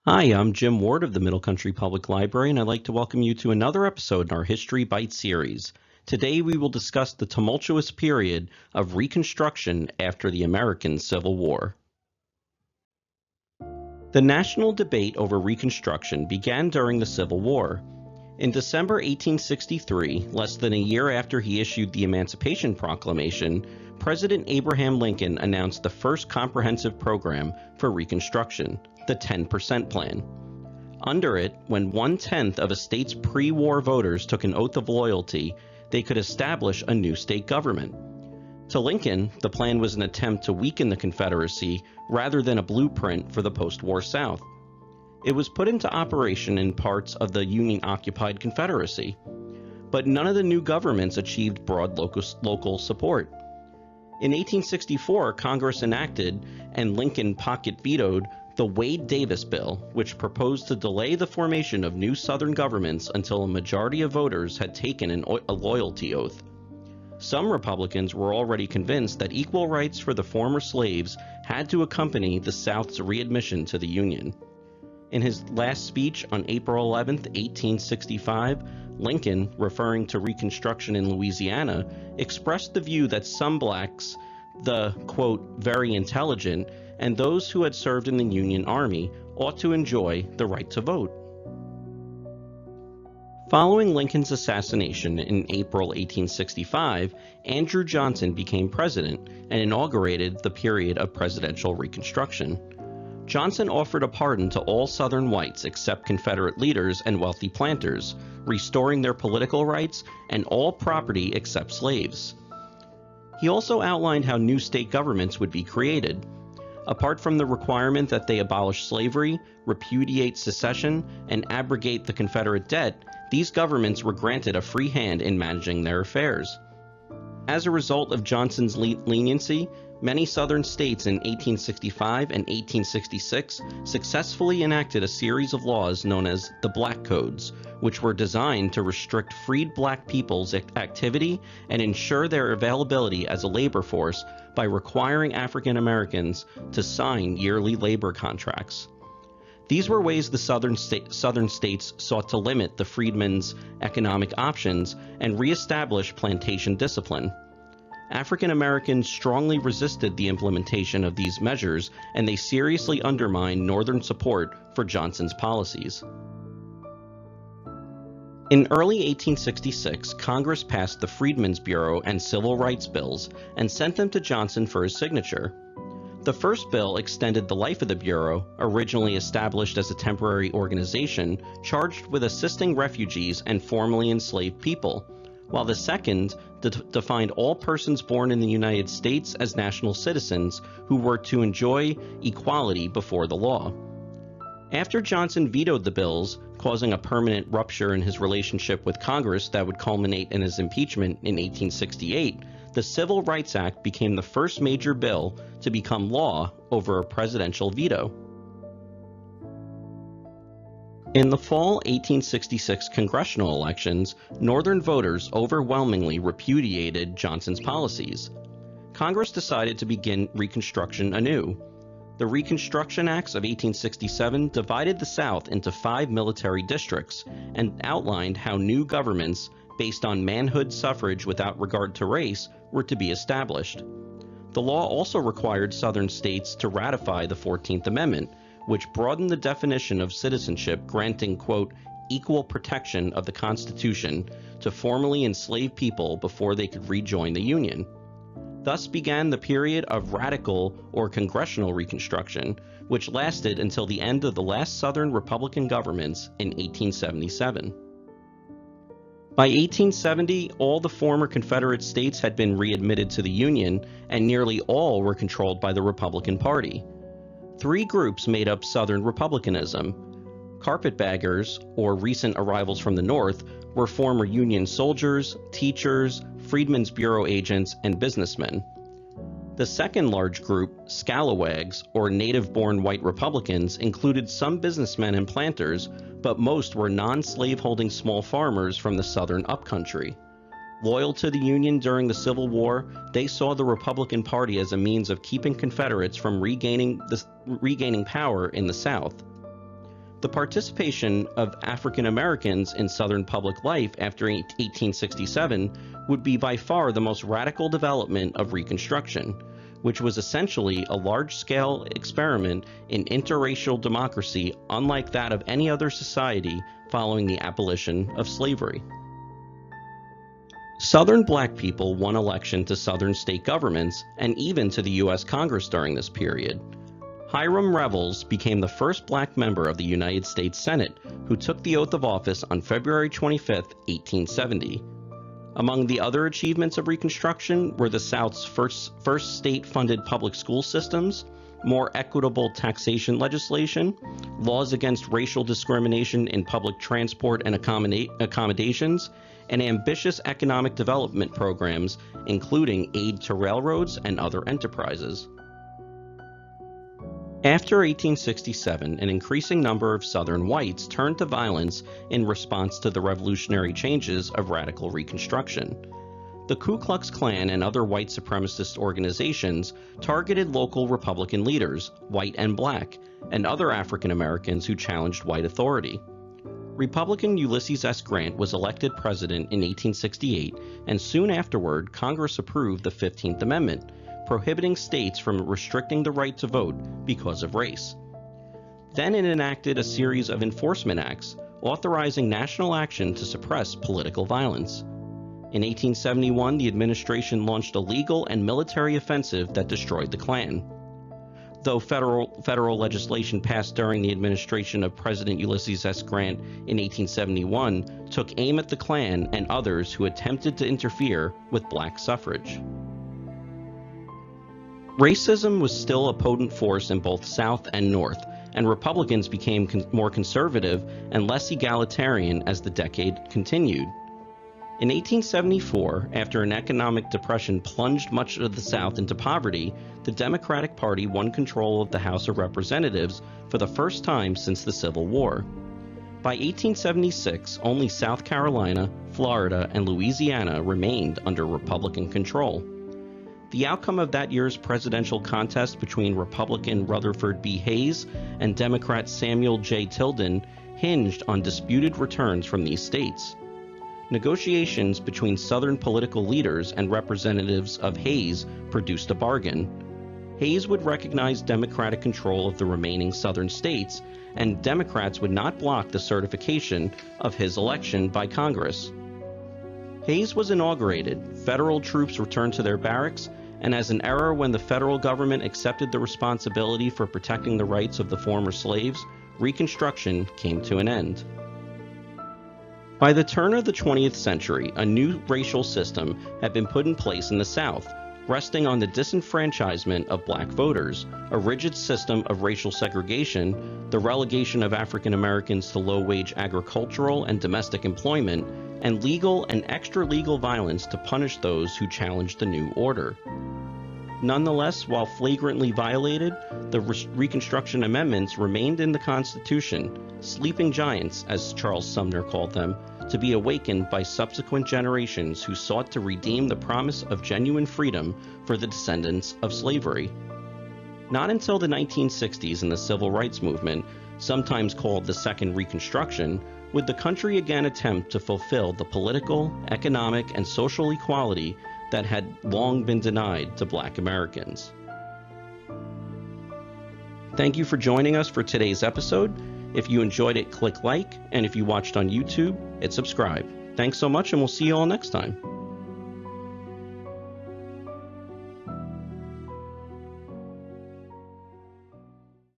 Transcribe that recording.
Hi, I'm Jim Ward of the Middle Country Public Library, and I'd like to welcome you to another episode in our History Bite series. Today we will discuss the tumultuous period of Reconstruction after the American Civil War. The national debate over Reconstruction began during the Civil War. In December 1863, less than a year after he issued the Emancipation Proclamation, President Abraham Lincoln announced the first comprehensive program for Reconstruction, the 10% Plan. Under it, when 1/10 of a state's pre-war voters took an oath of loyalty, they could establish a new state government. To Lincoln, the plan was an attempt to weaken the Confederacy rather than a blueprint for the post-war South. It was put into operation in parts of the Union-occupied Confederacy, but none of the new governments achieved broad local support. In 1864, Congress enacted, and Lincoln pocket vetoed, the Wade-Davis Bill, which proposed to delay the formation of new Southern governments until a majority of voters had taken a loyalty oath. Some Republicans were already convinced that equal rights for the former slaves had to accompany the South's readmission to the Union. In his last speech on April 11, 1865, Lincoln, referring to Reconstruction in Louisiana, expressed the view that some blacks, the, quote, very intelligent, and those who had served in the Union Army ought to enjoy the right to vote. Following Lincoln's assassination in April 1865, Andrew Johnson became president and inaugurated the period of presidential Reconstruction. Johnson offered a pardon to all Southern whites except Confederate leaders and wealthy planters, restoring their political rights and all property except slaves. He also outlined how new state governments would be created. Apart from the requirement that they abolish slavery, repudiate secession, and abrogate the Confederate debt, these governments were granted a free hand in managing their affairs. As a result of Johnson's leniency, many Southern states in 1865 and 1866 successfully enacted a series of laws known as the Black Codes, which were designed to restrict freed black people's activity and ensure their availability as a labor force by requiring African Americans to sign yearly labor contracts. These were ways the Southern states sought to limit the freedmen's economic options and reestablish plantation discipline. African Americans strongly resisted the implementation of these measures, and they seriously undermined Northern support for Johnson's policies. In early 1866, Congress passed the Freedmen's Bureau and Civil Rights Bills and sent them to Johnson for his signature. The first bill extended the life of the Bureau, originally established as a temporary organization charged with assisting refugees and formerly enslaved people, while the second defined all persons born in the United States as national citizens who were to enjoy equality before the law. After Johnson vetoed the bills, causing a permanent rupture in his relationship with Congress that would culminate in his impeachment in 1868, the Civil Rights Act became the first major bill to become law over a presidential veto. In the fall 1866 congressional elections, Northern voters overwhelmingly repudiated Johnson's policies. Congress decided to begin Reconstruction anew. The Reconstruction Acts of 1867 divided the South into 5 military districts and outlined how new governments, based on manhood suffrage without regard to race, were to be established. The law also required Southern states to ratify the 14th Amendment, which broadened the definition of citizenship, granting, quote, equal protection of the Constitution to formerly enslaved people before they could rejoin the Union. Thus began the period of radical or congressional Reconstruction, which lasted until the end of the last Southern Republican governments in 1877. By 1870, all the former Confederate states had been readmitted to the Union, and nearly all were controlled by the Republican Party. 3 groups made up Southern Republicanism. Carpetbaggers, or recent arrivals from the North, were former Union soldiers, teachers, Freedmen's Bureau agents, and businessmen. The second large group, scalawags, or native-born white Republicans, included some businessmen and planters, but most were non-slave-holding small farmers from the Southern upcountry. Loyal to the Union during the Civil War, they saw the Republican Party as a means of keeping Confederates from regaining power in the South. The participation of African Americans in Southern public life after 1867 would be by far the most radical development of Reconstruction, which was essentially a large-scale experiment in interracial democracy unlike that of any other society following the abolition of slavery. Southern black people won election to Southern state governments and even to the U.S. Congress during this period. Hiram Revels became the first black member of the United States Senate who took the oath of office on February 25, 1870. Among the other achievements of Reconstruction were the South's first state-funded public school systems, more equitable taxation legislation, laws against racial discrimination in public transport and accommodations, and ambitious economic development programs, including aid to railroads and other enterprises. After 1867, an increasing number of Southern whites turned to violence in response to the revolutionary changes of radical Reconstruction. The Ku Klux Klan and other white supremacist organizations targeted local Republican leaders, white and black, and other African Americans who challenged white authority. Republican Ulysses S. Grant was elected president in 1868, and soon afterward, Congress approved the 15th Amendment, prohibiting states from restricting the right to vote because of race. Then it enacted a series of enforcement acts authorizing national action to suppress political violence. In 1871, the administration launched a legal and military offensive that destroyed the Klan. Though federal legislation passed during the administration of President Ulysses S. Grant in 1871 took aim at the Klan and others who attempted to interfere with black suffrage. Racism was still a potent force in both South and North, and Republicans became more conservative and less egalitarian as the decade continued. In 1874, after an economic depression plunged much of the South into poverty, the Democratic Party won control of the House of Representatives for the first time since the Civil War. By 1876, only South Carolina, Florida, and Louisiana remained under Republican control. The outcome of that year's presidential contest between Republican Rutherford B. Hayes and Democrat Samuel J. Tilden hinged on disputed returns from these states. Negotiations between Southern political leaders and representatives of Hayes produced a bargain. Hayes would recognize Democratic control of the remaining Southern states, and Democrats would not block the certification of his election by Congress. Hayes was inaugurated, federal troops returned to their barracks, and as an era when the federal government accepted the responsibility for protecting the rights of the former slaves, Reconstruction came to an end. By the turn of the 20th century, a new racial system had been put in place in the South, resting on the disenfranchisement of black voters, a rigid system of racial segregation, the relegation of African Americans to low-wage agricultural and domestic employment, and legal and extra-legal violence to punish those who challenged the new order. Nonetheless, while flagrantly violated, the Reconstruction Amendments remained in the Constitution, sleeping giants, as Charles Sumner called them, to be awakened by subsequent generations who sought to redeem the promise of genuine freedom for the descendants of slavery. Not until the 1960s and the Civil Rights Movement, sometimes called the Second Reconstruction, would the country again attempt to fulfill the political, economic, and social equality that had long been denied to Black Americans. Thank you for joining us for today's episode. If you enjoyed it, click like, and if you watched on YouTube, hit subscribe. Thanks so much, and we'll see you all next time.